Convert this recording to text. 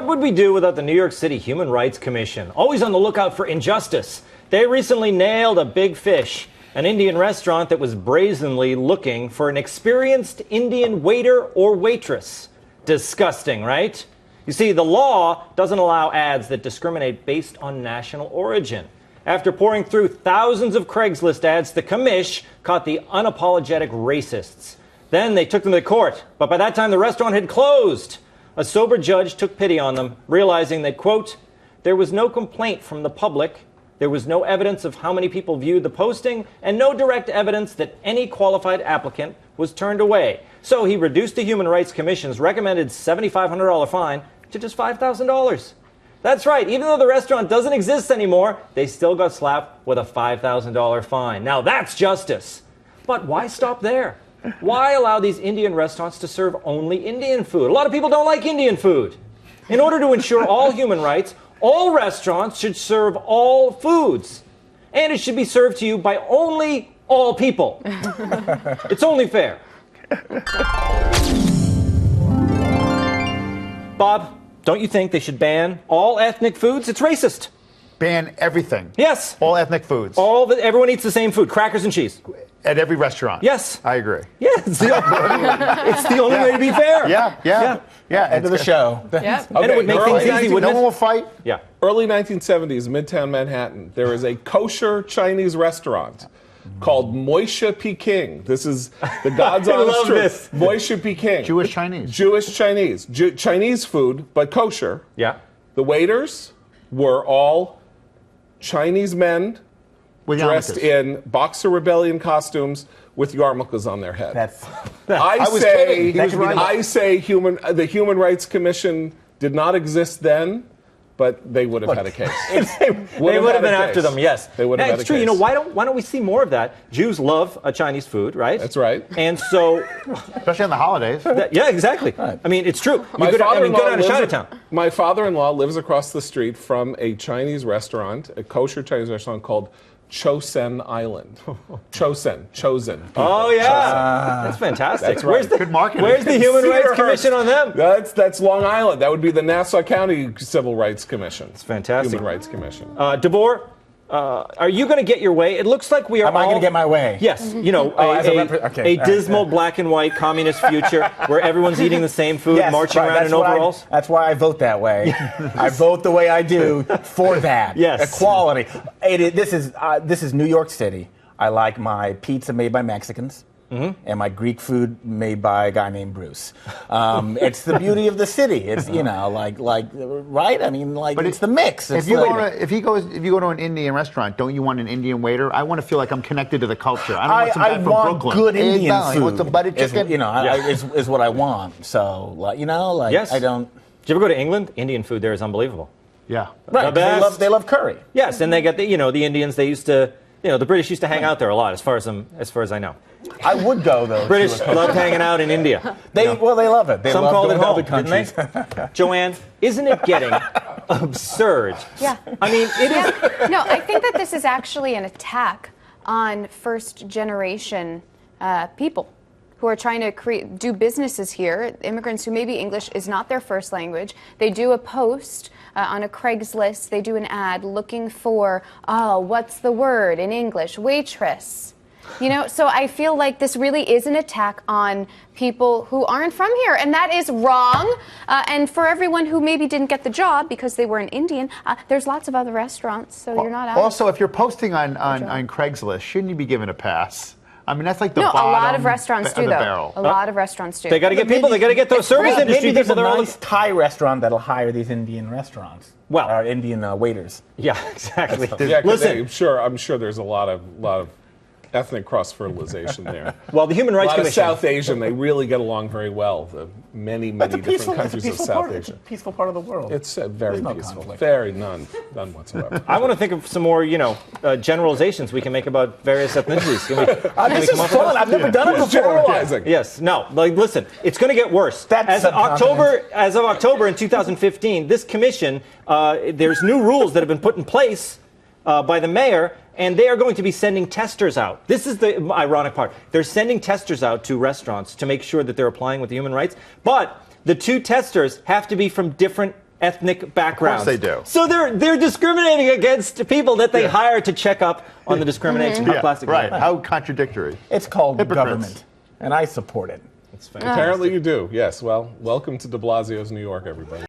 What would we do without the New York City Human Rights Commission? Always on the lookout for injustice. They recently nailed a big fish, an Indian restaurant that was brazenly looking for an experienced Indian waiter or waitress. Disgusting, right? You see, the law doesn't allow ads that discriminate based on national origin. After pouring through thousands of Craigslist ads, the commish caught the unapologetic racists. Then they took them to court, but by that time the restaurant had closed. A sober judge took pity on them, realizing that, quote, there was no complaint from the public, there was no evidence of how many people viewed the posting, and no direct evidence that any qualified applicant was turned away. So he reduced the Human Rights Commission's recommended $7,500 fine to just $5,000. That's right, even though the restaurant doesn't exist anymore, they still got slapped with a $5,000 fine. Now that's justice. But why stop there? Why allow these Indian restaurants to serve only Indian food? A lot of people don't like Indian food. In order to ensure all human rights, all restaurants should serve all foods. And it should be served to you by only all people. It's only fair. Bob, don't you think they should ban all ethnic foods? It's racist. Ban everything. Yes. All ethnic foods. Everyone eats the same food, crackers and cheese. At every restaurant. Yes. I agree. Yeah, it's the only way to be fair. Yeah. End of the show. Yep. And it would make things easy, wouldn't No one it? will fight. Yeah. Early 1970s, Midtown Manhattan, there is a kosher Chinese restaurant called Moishe Peking. This is the God's I honest love truth. this. Moishe Peking. Jewish Chinese. Jewish Chinese. Chinese food, but kosher. Yeah. The waiters were all Chinese men With dressed yarmulkes. in Boxer Rebellion costumes with yarmulkes on their head. I was kidding. He was right. I say the Human Rights Commission did not exist then, but they would have had a case. They would have been after them, yes. They would have had It's a true. case. You know, why don't we see more of that? Jews love Chinese food, right? That's right. And so, Especially on the holidays. yeah, exactly. I mean, it's true. My Go down to lives Chinatown. My father-in-law lives across the street from a Chinese restaurant, a kosher Chinese restaurant called Chosen Island. Chosen. Oh yeah, that's fantastic. That's right. Good marketing. Where's the Human Cedar Rights Hurst. Commission on them? That's Long Island. That would be the Nassau County Civil Rights Commission. It's fantastic. Human Rights Commission. DeVore, are you going to get your way? It looks like we are. Am I going to get my way? Yes, you know, Okay. a dismal black and white communist future where everyone's eating the same food, Yes, marching right, around in that's why overalls. that's why I vote that way. I vote the way I do for that. Yes. Equality. This is New York City. I like my pizza made by Mexicans. And my Greek food made by a guy named Bruce. It's the beauty of the city. It's right. I mean, like, but it's the mix. If you go to an Indian restaurant, don't you want an Indian waiter? I want to feel like I'm connected to the culture. I don't want some guy from want Brooklyn. good Indian I food. want some butter chicken. Is what I want. So, Yes. I don't. Did you ever go to England? Indian food there is unbelievable. Yeah. Right. The best. They love curry. Yes, and they got the Indians. They used to, the British used to hang out there a lot, as far as I know. I would go though. British loved hanging out in India. They love it. They Some love called it going to home, other didn't countries. they? Joanne, isn't it getting absurd? Yeah. I mean, it is. No, I think that this is actually an attack on first generation people who are trying to do businesses here, immigrants who maybe English is not their first language. They do a post on a Craigslist, they do an ad looking for, what's the word in English? Waitress. So I feel like this really is an attack on people who aren't from here, and that is wrong. And for everyone who maybe didn't get the job because they were an Indian, there's lots of other restaurants, so you're not out. Also, if you're posting on Craigslist, shouldn't you be given a pass? I mean, that's like the bottom a lot of restaurants do, of the though. barrel. A lot of restaurants do. They got to get people. They got to get those service industry Maybe there's people. a They're all nice Thai restaurant that'll hire these Indian restaurants. Well, Indian waiters. Yeah, exactly. Yeah, Listen, I'm sure there's a lot of ethnic cross-fertilization there. Well, the Human Rights Commission. South Asian, they really get along very well. The many different countries of South It's a Asia. peaceful part of the world. It's very no peaceful. conflict. Very none whatsoever. I want to think of some more, generalizations we can make about various ethnicities. Can we This is come up with fun. this? I've never done it before. Generalizing. Yes. No. Listen. It's going to get worse. That's As of October in 2015, this commission, there's new rules that have been put in place by the mayor, and they are going to be sending testers out. This is the ironic part. They're sending testers out to restaurants to make sure that they're applying with the human rights. But the two testers have to be from different ethnic backgrounds. they do. So they're discriminating against people that they hire to check up on the discrimination on plastic. Right. How contradictory. It's called Hypocrites. government, and I support it. It's fantastic. Apparently you do. Yes. Well, welcome to de Blasio's New York, everybody.